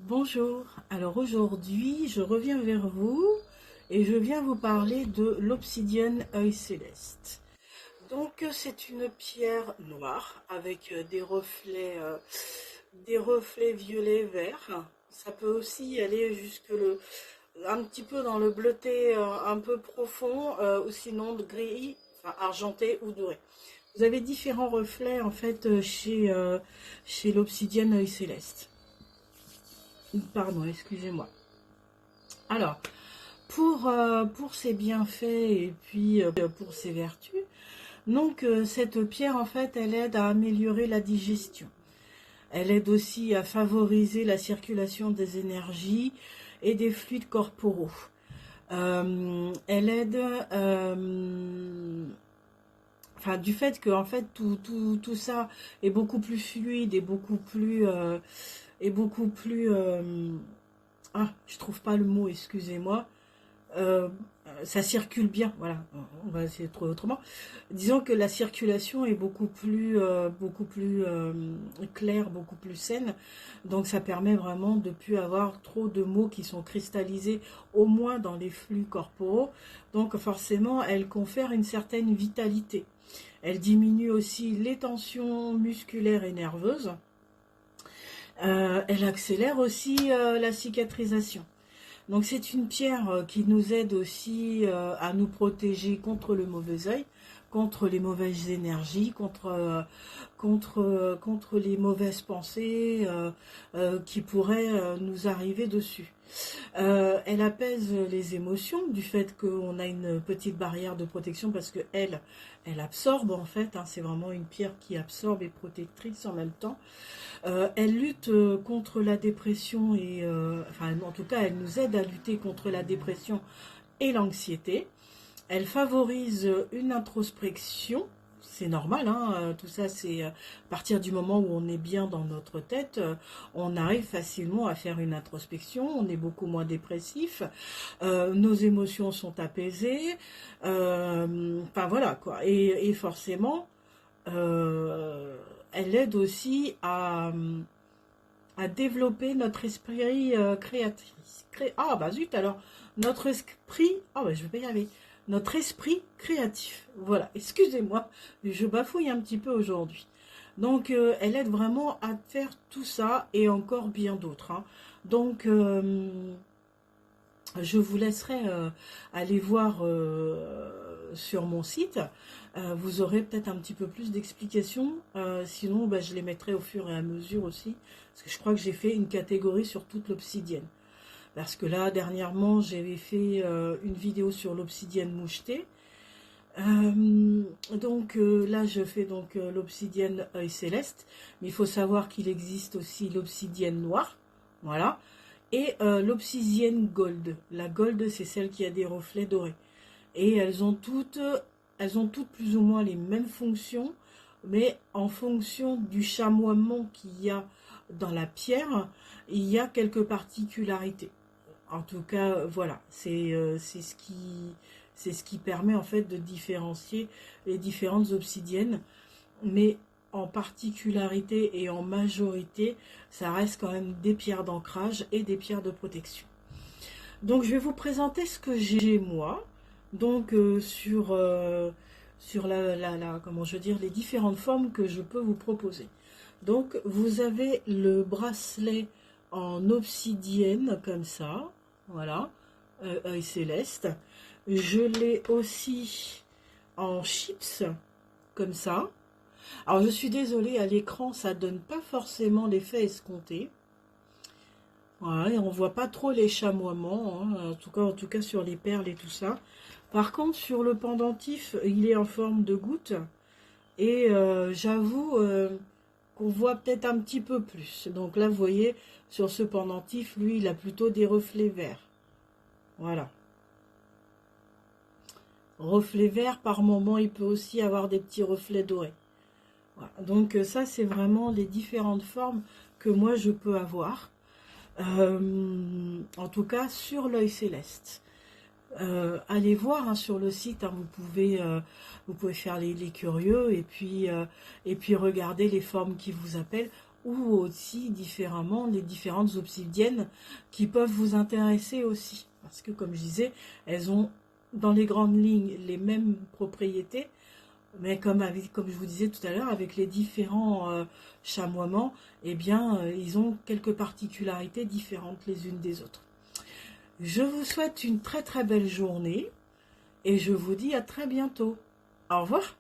Bonjour, alors aujourd'hui je reviens vers vous et je viens vous parler de l'obsidienne œil céleste. Donc c'est une pierre noire avec des reflets violets verts. Ça peut aussi aller un petit peu dans le bleuté un peu profond ou sinon de gris, enfin, argenté ou doré. Vous avez différents reflets en fait chez l'obsidienne œil céleste. Pardon, excusez-moi. Alors, pour ses bienfaits et puis pour ses vertus, donc cette pierre, en fait, elle aide à améliorer la digestion. Elle aide aussi à favoriser la circulation des énergies et des fluides corporaux. Elle aide, enfin, du fait que en fait tout ça est beaucoup plus fluide et beaucoup plus ah, je trouve pas le mot, excusez-moi. Euh, Ça circule bien, voilà. On va essayer de trouver autrement. Disons que la circulation est beaucoup plus claire, beaucoup plus saine. Donc ça permet vraiment de ne plus avoir trop de mots qui sont cristallisés, au moins dans les flux corporaux. Donc forcément, elle confère une certaine vitalité. Elle diminue aussi les tensions musculaires et nerveuses. Elle accélère aussi la cicatrisation. Donc c'est une pierre qui nous aide aussi à nous protéger contre le mauvais œil, contre les mauvaises énergies, contre les mauvaises pensées qui pourraient nous arriver dessus. Elle apaise les émotions du fait qu'on a une petite barrière de protection parce que elle absorbe en fait, hein, c'est vraiment une pierre qui absorbe et protectrice en même temps. Elle lutte contre la dépression enfin en tout cas elle nous aide à lutter contre la dépression et l'anxiété. Elle favorise une introspection, c'est normal, hein, tout ça c'est à partir du moment où on est bien dans notre tête, on arrive facilement à faire une introspection, on est beaucoup moins dépressif, nos émotions sont apaisées, enfin voilà quoi, et forcément elle aide aussi à développer notre esprit créatrice. Ah bah zut alors, notre esprit, ah bah je vais pas y arriver, notre esprit créatif. Voilà, excusez-moi, je bafouille un petit peu aujourd'hui. Donc elle aide vraiment à faire tout ça et encore bien d'autres, hein. Donc je vous laisserai aller voir sur mon site. Vous aurez peut-être un petit peu plus d'explications. Sinon, bah, je les mettrai au fur et à mesure aussi. Parce que je crois que j'ai fait une catégorie sur toute l'obsidienne. Parce que là, dernièrement, j'avais fait une vidéo sur l'obsidienne mouchetée. Là, je fais donc l'obsidienne œil céleste. Mais il faut savoir qu'il existe aussi l'obsidienne noire. Voilà. Et l'obsidienne gold. La gold, c'est celle qui a des reflets dorés. Et elles ont toutes plus ou moins les mêmes fonctions, mais en fonction du chamoiement qu'il y a dans la pierre, il y a quelques particularités. En tout cas, voilà, c'est ce qui permet en fait de différencier les différentes obsidiennes. Mais en particularité et en majorité, ça reste quand même des pierres d'ancrage et des pierres de protection. Donc je vais vous présenter ce que j'ai moi, donc sur comment je veux dire, les différentes formes que je peux vous proposer. Donc vous avez le bracelet en obsidienne comme ça, voilà, œil céleste. Je l'ai aussi en chips comme ça. Alors je suis désolée, à l'écran ça donne pas forcément l'effet escompté. Voilà, et on voit pas trop les chamoiements, hein, en tout cas sur les perles et tout ça. Par contre, sur le pendentif, il est en forme de goutte. Et j'avoue qu'on voit peut-être un petit peu plus. Donc là, vous voyez, sur ce pendentif, lui, il a plutôt des reflets verts. Voilà. Reflets verts, par moment, il peut aussi avoir des petits reflets dorés. Voilà. Donc ça, c'est vraiment les différentes formes que moi, je peux avoir. En tout cas sur l'œil céleste. Allez voir, hein, sur le site, hein, vous pouvez faire les curieux et puis regarder les formes qui vous appellent. ou aussi différemment les différentes obsidiennes qui peuvent vous intéresser aussi. Parce que comme je disais, elles ont dans les grandes lignes les mêmes propriétés, mais comme je vous disais tout à l'heure, avec les différents chamoiements, eh bien, ils ont quelques particularités différentes les unes des autres. Je vous souhaite une très très belle journée et je vous dis à très bientôt. Au revoir.